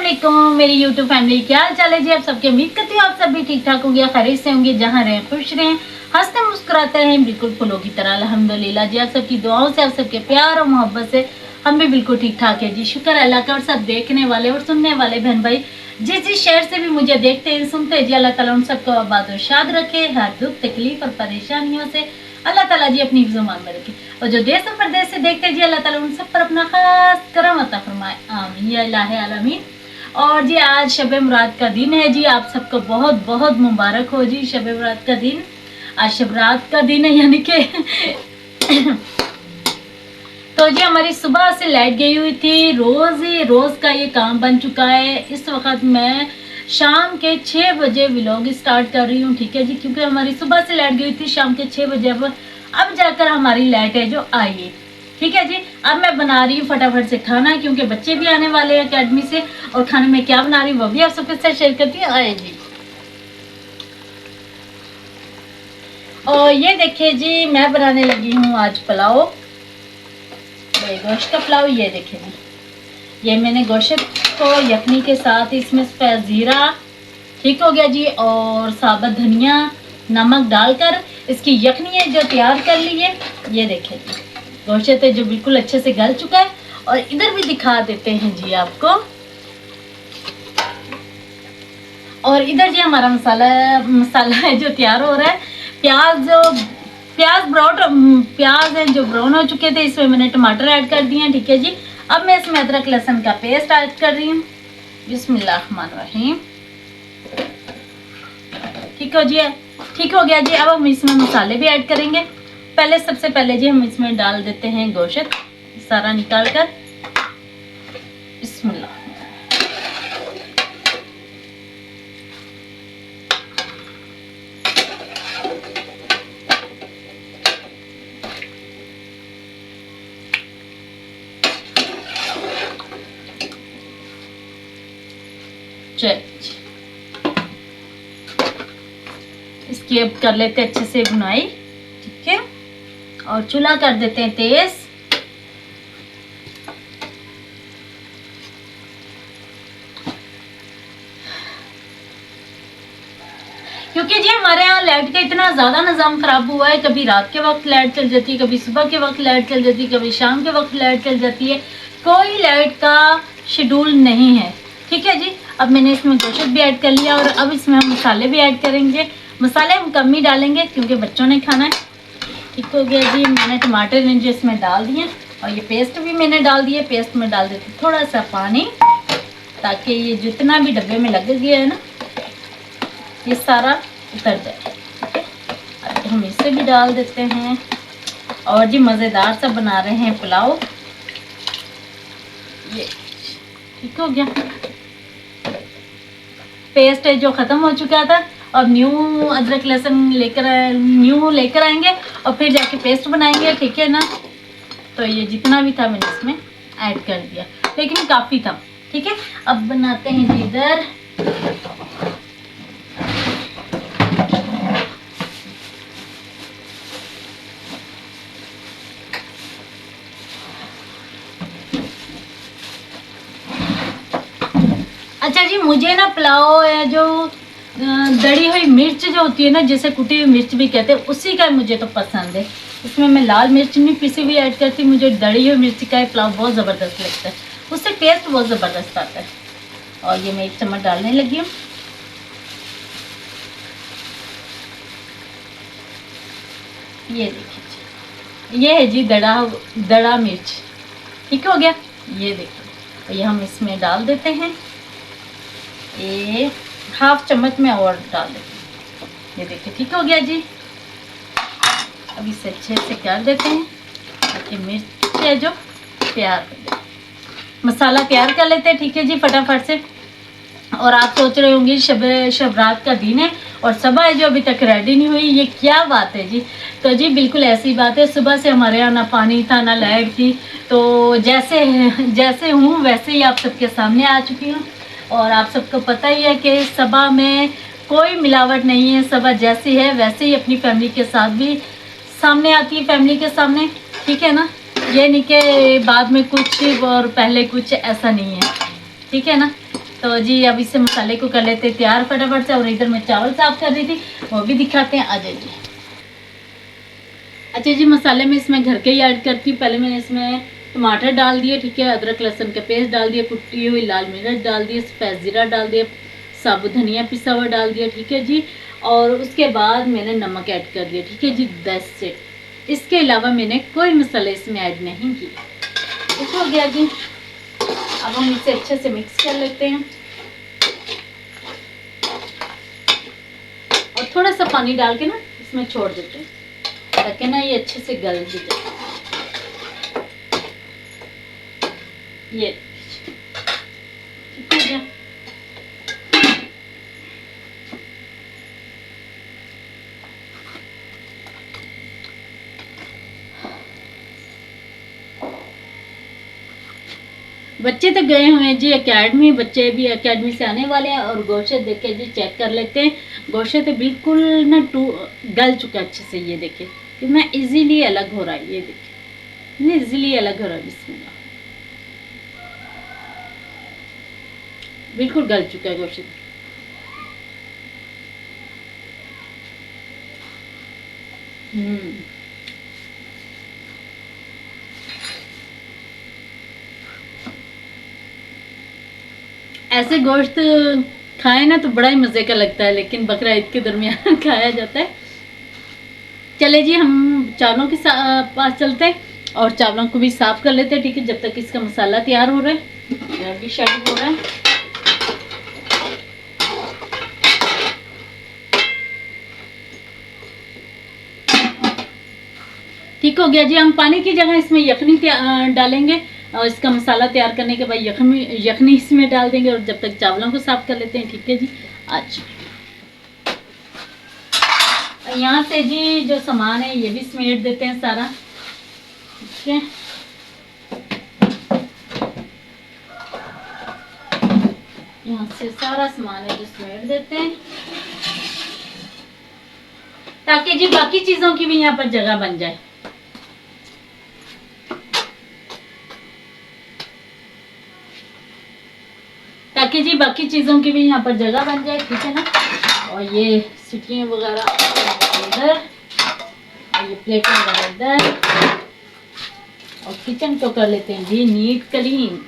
वालेकुम मेरी YouTube family, क्या हाल चाल है जी। आप सबके उम्मीद करती हूँ आप सब भी ठीक ठाक होंगे, खैरियत से होंगे, जहाँ रहें खुश रहें, हंसते मुस्कुराते रहें, बिल्कुल फूलों की तरह। अल्हम्दुलिल्लाह जी, आप सबकी दुआओं से, आप सबके प्यार और मोहब्बत से हम भी बिल्कुल ठीक ठाक है जी। शुक्र अल्लाह का। और सब देखने वाले और सुनने वाले बहन भाई जिस शहर से भी मुझे देखते हैं सुनते हैं जी, अल्लाह ताला उन सबको आबाद और शाद रखे, हर दुख तकलीफ और परेशानियों से अल्लाह ताला जी अपनी हिफ्ज़-ओ-मान में रखे। और जो देश और प्रदेश से देखते हैं जी, अल्लाह ताला उन सब पर अपना खास करम अता फरमाए, आमीन या इलाहे आलमीन। और जी आज शब मुराद का दिन है जी, आप सबको बहुत बहुत मुबारक हो जी। शब मुराद का दिन, आज शब रात का दिन है, यानी कि तो जी हमारी सुबह से लाइट गई हुई थी। रोज का ये काम बन चुका है। इस वक्त मैं शाम के 6 बजे व्लॉग स्टार्ट कर रही हूँ, ठीक है जी, क्योंकि हमारी सुबह से लाइट गई थी शाम के 6 बजे। अब जाकर हमारी लाइट है जो आई है, ठीक है जी। अब मैं बना रही हूँ फटाफट से खाना, क्योंकि बच्चे भी आने वाले हैं अकेडमी से। और खाने में क्या बना रही हूँ वो भी आप सबके साथ शेयर करती हूँ, आए जी। और ये देखिए जी, मैं बनाने लगी हूँ आज पुलाव, गोश्त का पुलाव। ये देखिए जी, ये मैंने गोश्त को यखनी के साथ इसमें जीरा, ठीक हो गया जी, और साबुत धनिया, नमक डालकर इसकी यखनी है जो तैयार कर ली है। ये देखिए जी, गोश्त है जो बिल्कुल अच्छे से गल चुका है। और इधर भी दिखा देते हैं जी आपको। और इधर जी हमारा मसाला है जो तैयार हो रहा है। प्याज है जो ब्राउन हो चुके थे, इसमें मैंने टमाटर ऐड कर दिए हैं, ठीक है जी। अब मैं इसमें अदरक लहसुन का पेस्ट ऐड कर रही हूँ। बिस्मिल्लाहिर्रहमानिर्रहीम। ठीक हो गया जी। अब हम इसमें मसाले भी ऐड करेंगे। सबसे पहले जी हम इसमें डाल देते हैं गोश्त सारा निकाल कर। बिस्मिल्लाह। इसकी अब कर लेते हैं अच्छे से भुनाई, ठीक है। और चूल्हा कर देते हैं तेज। क्योंकि जी हमारे यहाँ लाइट का इतना ज्यादा निजाम खराब हुआ है, कभी रात के वक्त लाइट चल जाती है, कभी सुबह के वक्त लाइट चल जाती है, कभी शाम के वक्त लाइट चल जाती है। कोई लाइट का शेड्यूल नहीं है, ठीक है जी। अब मैंने इसमें गोश्त भी ऐड कर लिया और अब इसमें हम मसाले भी ऐड करेंगे। मसाले हम कम ही डालेंगे क्योंकि बच्चों ने खाना है, ठीक हो गया जी। मैंने टमाटर जो इसमें डाल दिए और ये पेस्ट भी मैंने डाल दिए। पेस्ट में डाल देती थोड़ा सा पानी, ताकि ये जितना भी डब्बे में लग गया है ना, ये सारा उतर जाए, ठीक है। अब हम इसे भी डाल देते हैं। और जी मज़ेदार सा बना रहे हैं पुलाव, ये ठीक हो गया। पेस्ट है जो ख़त्म हो चुका था, अब न्यू अदरक लहसुन लेकर आएंगे और फिर जाके पेस्ट बनाएंगे, ठीक है ना। तो ये जितना भी था मैंने इसमें ऐड कर दिया, लेकिन काफ़ी था, ठीक है। अब बनाते हैं जी इधर। अच्छा जी, मुझे ना पुलाव है जो दड़ी हुई मिर्च जो होती है ना, जैसे कुटी हुई मिर्च भी कहते हैं, उसी का मुझे तो पसंद है। इसमें मैं लाल मिर्च नहीं पिसी हुई ऐड करती, मुझे दड़ी हुई मिर्च का पुलाव बहुत ज़बरदस्त लगता है, उससे टेस्ट बहुत ज़बरदस्त आता है। और ये मैं 1 चम्मच डालने लगी हूँ। ये देखिए, ये है जी दड़ा मिर्च, ठीक हो गया। ये देखिए, ये हम इसमें डाल देते हैं। ये 1/2 चम्मच में और डाल देते हैं। ये देखिए, ठीक हो गया जी। अब इसे अच्छे से कर देते हैं ताकि मिर्च है जो तैयार कर देते, मसाला तैयार कर लेते हैं, ठीक है जी, फटाफट से। और आप सोच रहे होंगे शब रात का दिन है और सुबह है जो अभी तक रेडी नहीं हुई, ये क्या बात है जी। तो जी बिल्कुल ऐसी बात है, सुबह से हमारे यहाँ ना पानी था ना लाइट थी, तो जैसे हूँ वैसे ही आप सबके सामने आ चुकी हूँ। और आप सबको पता ही है कि सुबह में कोई मिलावट नहीं है, सुबह जैसी है वैसे ही अपनी फैमिली के साथ भी सामने आती है, फैमिली के सामने, ठीक है ना। ये नहीं कि बाद में कुछ और पहले कुछ, ऐसा नहीं है, ठीक है ना। तो जी अब इसे मसाले को कर लेते तैयार फटाफट से। और इधर मैं चावल साफ कर रही थी, वो भी दिखाते हैं। आ जाइए। अच्छा जी, मसाले में इसमें घर के ही ऐड करती हूँ। पहले मैंने इसमें टमाटर डाल दिए, ठीक है, अदरक लहसुन का पेस्ट डाल दिया, कुटी हुई लाल मिर्च डाल दिए, सफ़ेद जीरा डाल दिया, साबुत धनिया पिसा हुआ डाल दिया, ठीक है जी। और उसके बाद मैंने नमक ऐड कर दिया, ठीक है जी, 10 से। इसके अलावा मैंने कोई मसाले इसमें ऐड नहीं किया। ठीक हो गया जी। अब हम इसे अच्छे से मिक्स कर लेते हैं और थोड़ा सा पानी डाल के ना इसमें छोड़ देते हैं ताकि ना ये अच्छे से गल भी जाए। ये ठीक हो गया। बच्चे तो गए हुए हैं जी एकेडमी, बच्चे भी एकेडमी से आने वाले हैं। और गोश्त देख के जी चेक कर लेते हैं। गोश्त तो बिल्कुल ना गल चुका अच्छे से। ये देखिए कितना इजीली अलग हो रहा है। ये देखिए कितना इजीली अलग हो रहा है। बिस्मिल्लाह, बिल्कुल गल चुका है गोश्त। ऐसे गोश्त खाए ना तो बड़ा ही मज़े का लगता है, लेकिन बकरा ईद के दरमियान खाया जाता है। चले जी, हम चावलों के पास चलते हैं और चावलों को भी साफ कर लेते हैं, ठीक है, जब तक इसका मसाला तैयार हो रहा है, भी शायद हो रहा है। ठीक हो गया जी। हम पानी की जगह इसमें यखनी डालेंगे और इसका मसाला तैयार करने के बाद यखनी इसमें डाल देंगे और जब तक चावलों को साफ कर लेते हैं, ठीक है जी। आज यहाँ से जी जो सामान है ये भी समेट देते हैं सारा, ठीक है। यहाँ से सारा सामान है जो समेट देते हैं ताकि जी बाकी चीजों की भी यहाँ पर जगह बन जाए। ताकि जी बाकी चीजों की भी यहाँ पर जगह बन जाए, ठीक है ना। और ये सीटियाँ वगैरह इधर और ये प्लेटें वगैरह इधर और किचन को कर लेते हैं जी नीट क्लीन।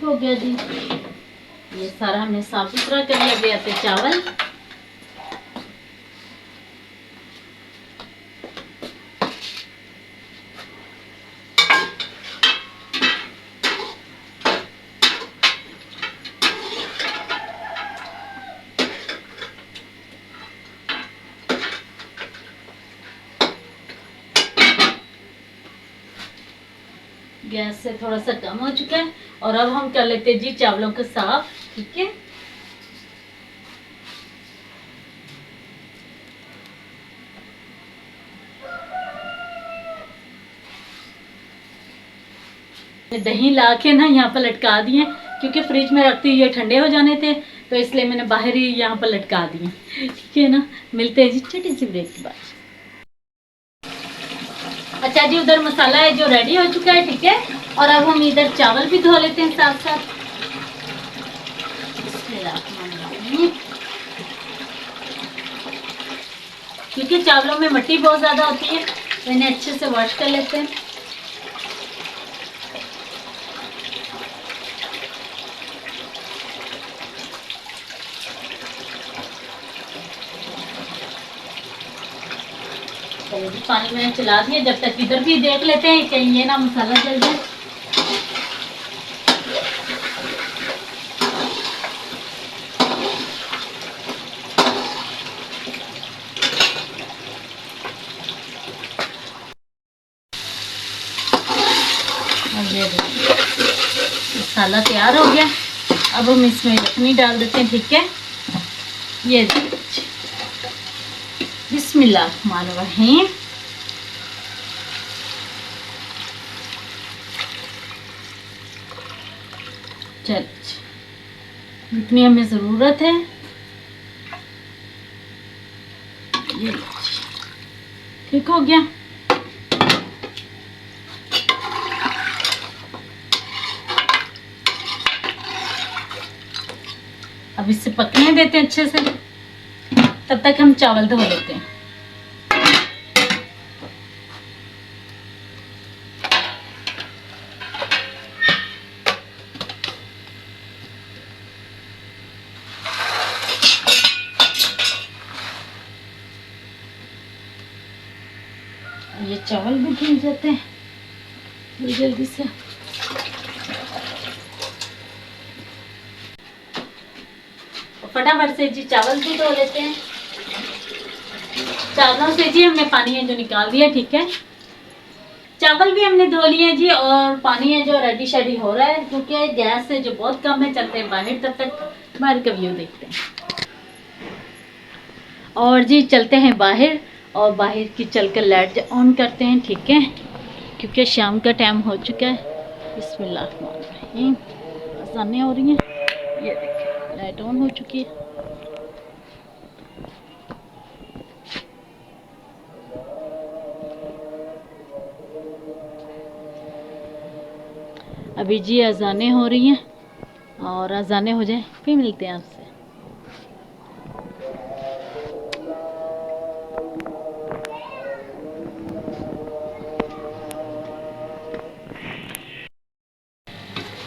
हो गया जी, ये सारा हमने साफ सुथरा कर लिया। अभी आते चावल। गैस से थोड़ा सा कम हो चुका है और अब हम कर लेते हैं जी चावलों को साफ, ठीक है। दही ला के ना यहाँ पर लटका दिए क्योंकि फ्रिज में रखते ये ठंडे हो जाने थे, तो इसलिए मैंने बाहर ही यहाँ पर लटका दिए, ठीक है ना। मिलते हैं जी छोटी सी ब्रेक के बाद। अच्छा जी, उधर मसाला है जो रेडी हो चुका है, ठीक है। और अब हम इधर चावल भी धो लेते हैं साथ साथ। क्योंकि चावलों में मिट्टी बहुत ज्यादा होती है तो इन्हें अच्छे से वॉश कर लेते हैं। पानी मैंने चला दिया, जब तक इधर भी देख लेते हैं कहीं ये ना मसाला जल जाए। मसाला तैयार हो गया। अब हम इसमें यखनी डाल देते हैं, ठीक है। ये बिस्मिल्लाहिर्रहमानिर्रहीम। चल जितनी हमें ज़रूरत है ये लो जी, ठीक हो गया। अब इसे पकने देते हैं अच्छे से, तब तक हम चावल धो लेते हैं। ये चावल भी भून जाते हैं जल्दी से। फटाफट से जी चावल भी धो लेते हैं। चावलों से जी हमने पानी है जो निकाल दिया, ठीक है। चावल भी हमने धो लिए जी, और पानी है जो रेडी शेडी हो रहा है, क्योंकि गैस से जो बहुत कम है। चलते हैं बाहर, तब तक बाहर का व्यू देखते हैं। और जी चलते हैं बाहर, और बाहर की चलकर लाइट ऑन करते हैं, ठीक है, क्योंकि शाम का टाइम हो चुका है। बिस्मिल्लाहिर्रहमानिर्रहीम। अज़ानें हो रही हैं, ये देखिए लाइट ऑन हो चुकी है। अभी जी अज़ानें हो रही हैं, और अज़ानें हो जाए फिर मिलते हैं आपसे।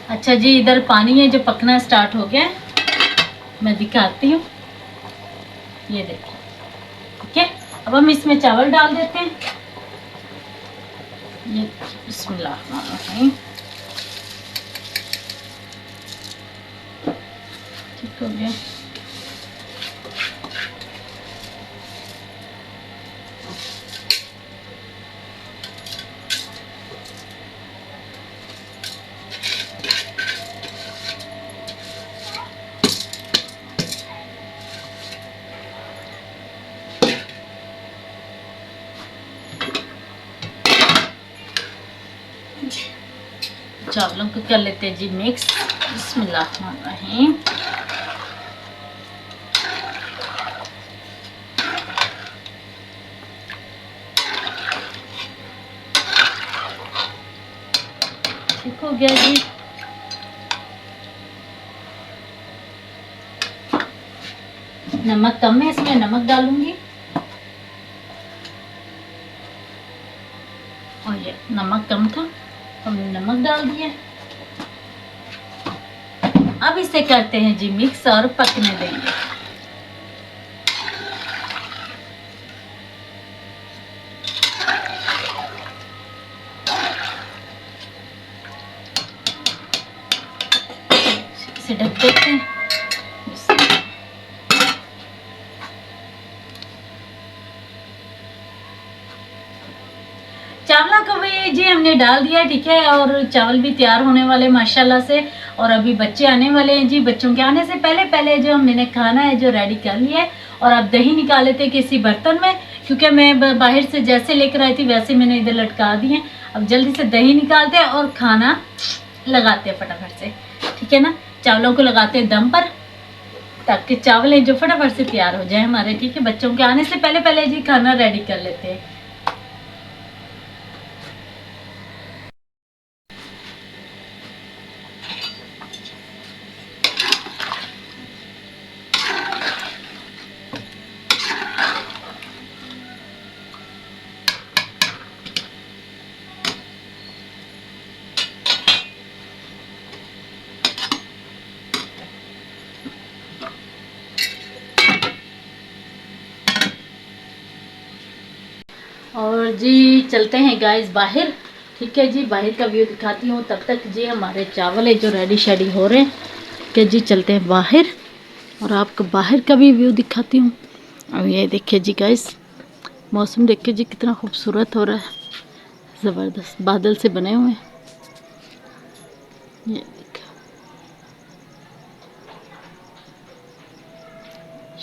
अच्छा जी, इधर पानी है जो पकना स्टार्ट हो गया है, मैं दिखाती हूँ। ये देखिए, ठीक है। अब हम इसमें चावल डाल देते हैं। ये बिस्मिल्लाहिर्रहमानिर्रहीम, ठीक हो गया। चावलों को कर लेते हैं जी मिक्स। बिस्मिल्लाहिर्रहमानिर्रहीम। ठीक हो गया जी। नमक कम है, इसमें नमक डालूंगी। और ये नमक कम था, हमने नमक डाल दिया। अब इसे करते हैं जी मिक्स और पकने देंगे। इसे ढक देते हैं। चावला को भी जी हमने डाल दिया, ठीक है, और चावल भी तैयार होने वाले माशाल्लाह से। और अभी बच्चे आने वाले हैं जी। बच्चों के आने से पहले पहले जो हमने खाना है जो रेडी कर लिया है। और अब दही निकाले थे किसी बर्तन में, क्योंकि मैं बाहर से जैसे लेकर आई थी वैसे मैंने इधर लटका दिए। अब जल्दी से दही निकालते हैं और खाना लगाते हैं फटाफट से, ठीक है ना। चावलों को लगाते हैं दम पर, ताकि चावल है जो फटाफट से तैयार हो जाए हमारे, ठीक है। बच्चों के आने से पहले पहले जी खाना रेडी कर लेते हैं। और जी चलते हैं गाइस बाहर, ठीक है जी। बाहर का व्यू दिखाती हूँ, तब तक जी हमारे चावल है जो रेडी शेडी हो रहे हैं, ठीक है जी। चलते हैं बाहर और आपको बाहर का भी व्यू दिखाती हूँ। अब ये देखिए जी गाइस, मौसम देखिए जी कितना खूबसूरत हो रहा है, ज़बरदस्त बादल से बने हुए हैं। ये देखिए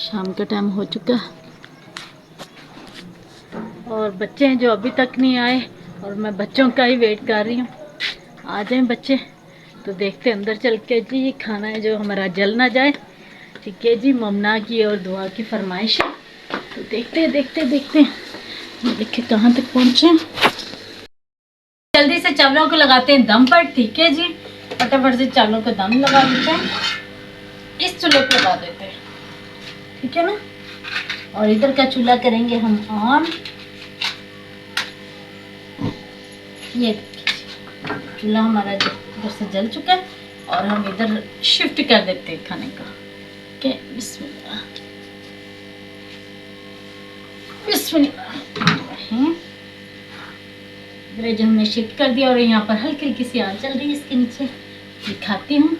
शाम का टाइम हो चुका है, और बच्चे हैं जो अभी तक नहीं आए, और मैं बच्चों का ही वेट कर रही हूँ। आ जाएं बच्चे तो देखते अंदर चल के जी। ये खाना है जो हमारा जल ना जाए, ठीक है जी। ममना की और दुआ की फरमाइश है, तो देखते हैं देखिए कहाँ तक पहुँचे। जल्दी से चावलों को लगाते हैं दम पर, ठीक है जी। फटाफट से चावलों को दम लगा देते हैं, इस चूल्हे पर लगा देते हैं, ठीक है ना। और इधर का चूल्हा करेंगे हम ऑन। ये देखिए चूल्हा हमारा इधर से जल चुका है और हम इधर शिफ्ट कर देते हैं खाने का। ओके, बिस्मिल्लाह बिस्मिल्लाह। जो हमने शिफ्ट कर दिया और यहाँ पर हल्की हल्की सी आग चल रही है इसके नीचे। दिखाती हूँ,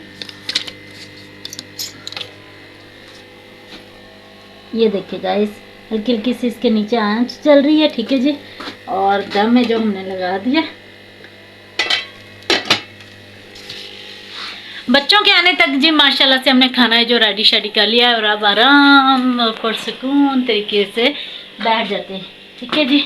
ये देखिए गाइस, हल्की हल्की सी इसके नीचे आंच चल रही है, ठीक है जी। और दम है जो हमने लगा दिया। बच्चों के आने तक जी माशाल्लाह से हमने खाना है जो रेडी शेडी कर लिया है और अब आराम और पुरसुकून तरीके से बैठ जाते हैं, ठीक है जी।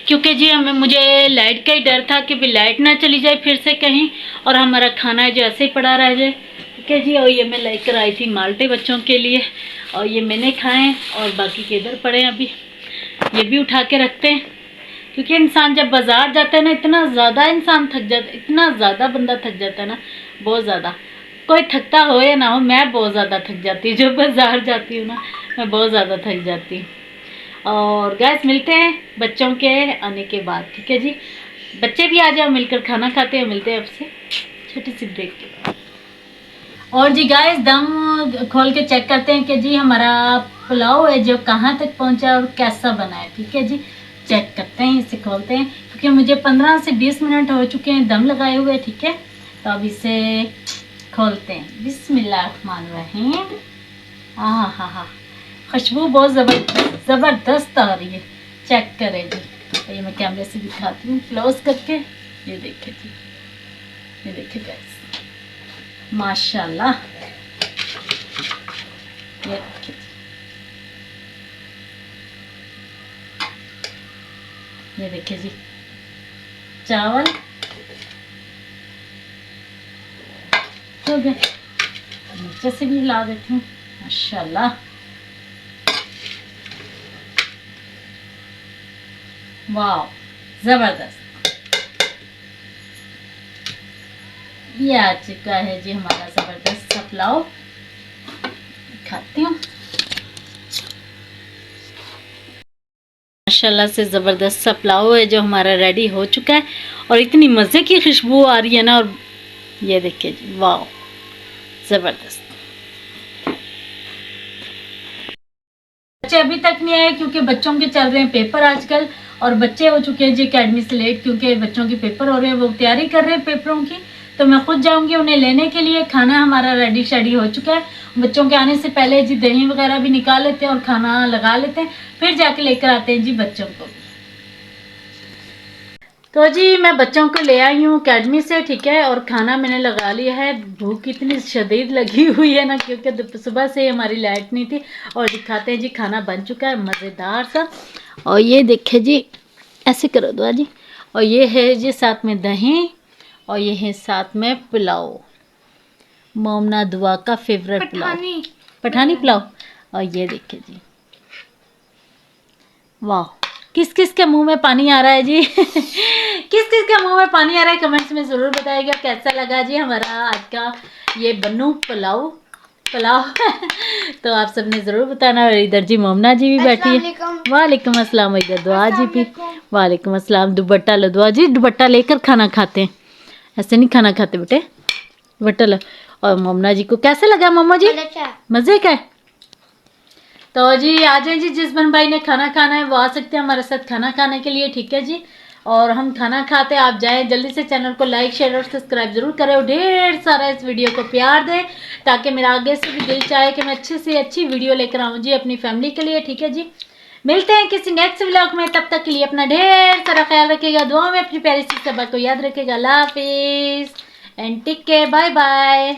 क्योंकि जी मुझे लाइट का ही डर था कि भी लाइट ना चली जाए फिर से कहीं और हमारा खाना है जो ऐसे ही पड़ा रह जाए, ठीक है जी। और ये मैं लेकर आई थी माल्टे बच्चों के लिए और ये मैंने खाए और बाकी के इधर पड़े हैं। अभी ये भी उठा के रखते हैं क्योंकि इंसान जब बाज़ार जाता है ना, इतना ज़्यादा इंसान थक जाता है, इतना ज़्यादा बंदा थक जाता है ना, बहुत ज़्यादा। कोई थकता हो या ना हो, मैं बहुत ज़्यादा थक जाती हूँ। जब बाज़ार जाती हूँ ना, मैं बहुत ज़्यादा थक जाती हूँ। और गैस मिलते हैं बच्चों के आने के बाद, ठीक है जी। बच्चे भी आ जाओ, मिलकर खाना खाते हैं, मिलते हैं आपसे छोटी सी ब्रेक के बाद। और जी गाइस दम खोल के चेक करते हैं कि जी हमारा पुलाव है जो कहाँ तक पहुँचा और कैसा बना है, ठीक है जी। चेक करते हैं, इसे खोलते हैं क्योंकि मुझे 15 से 20 मिनट हो चुके हैं दम लगाए हुए, ठीक है। तो अब इसे खोलते हैं। बिस्मिल्लाहिर्रहमानिर्रहीम। हाँ हाँ हाँ, खुशबू बहुत ज़बरदस्त आ रही है। चेक करें जी, तो ये मैं कैमरे से दिखाती हूँ क्लोज करके। ये देखिए जी, ये देखिए गाइस, माशाल्लाह। ये देखिए जी, ये देखिए जी चावल हो गए। नीचे से भी हिला देती हूँ, माशाल्लाह। वाह, जबरदस्त। ये आ चुका है जी हमारा जबरदस्त सा पुलाव। खाती हूँ, माशाल्लाह से ज़बरदस्त सा पुलाव है जो हमारा रेडी हो चुका है और इतनी मज़े की खुशबू आ रही है ना। और ये देखिए जी, वाह, ज़बरदस्त। बच्चे अभी तक नहीं आए क्योंकि बच्चों के चल रहे हैं पेपर आजकल और बच्चे हो चुके हैं जी अकेडमी से लेट क्योंकि बच्चों के पेपर हो रहे हैं, वो तैयारी कर रहे हैं पेपरों की। तो मैं खुद जाऊंगी उन्हें लेने के लिए। खाना हमारा रेडी शेडी हो चुका है। बच्चों के आने से पहले जी दही वगैरह भी निकाल लेते हैं और खाना लगा लेते हैं, फिर जाके लेकर आते हैं जी बच्चों को। तो जी मैं बच्चों को ले आई हूँ अकेडमी से, ठीक है। और खाना मैंने लगा लिया है। भूख इतनी शदीद लगी हुई है ना क्योंकि सुबह से हमारी लाइट नहीं थी। और दिखाते हैं जी खाना बन चुका है मज़ेदार सा। और ये देखे जी, ऐसे करो दुआ जी। और ये है जी साथ में दही और ये है साथ में पुलाव, मोमना दुआ का फेवरेट पुलाव, पठानी पुलाव। और ये देखिए जी, वाह, किस किस के मुंह में पानी आ रहा है जी किस किस के मुंह में पानी आ रहा है कमेंट्स में ज़रूर बताइएगा कैसा लगा जी हमारा आज का ये बन्नू पुलाव। तो आप सबने ज़रूर बताना। और इधर जी मोमना जी भी बैठी है। वालेकुम अस्सलाम। इधर दुआ जी भी, वालेकुम अस्सलाम। दुपट्टा लो दुआ जी, दुपट्टा लेकर खाना खाते हैं, ऐसे नहीं खाना खाते बेटे, दुपट्टा लो। और मोमना जी को कैसा लगा मोमो जी? मज़े का है। तो जी आ जाए जी, जिस बहन भाई ने खाना खाना है वो आ सकते हैं हमारे साथ खाना खाने के लिए, ठीक है जी। और हम खाना खाते हैं, आप जाएं जल्दी से। चैनल को लाइक शेयर और सब्सक्राइब जरूर करें और ढेर सारा इस वीडियो को प्यार दें ताकि मेरा आगे से भी दिल चाहे कि मैं अच्छे से अच्छी वीडियो लेकर आऊँ जी अपनी फैमिली के लिए, ठीक है जी। मिलते हैं किसी नेक्स्ट व्लॉग में, तब तक के लिए अपना ढेर सारा ख्याल रखिएगा, दुआ में अपनी प्यारी सी सबा को याद रखिएगा। अल्लाह हाफिज़ and take care, bye bye.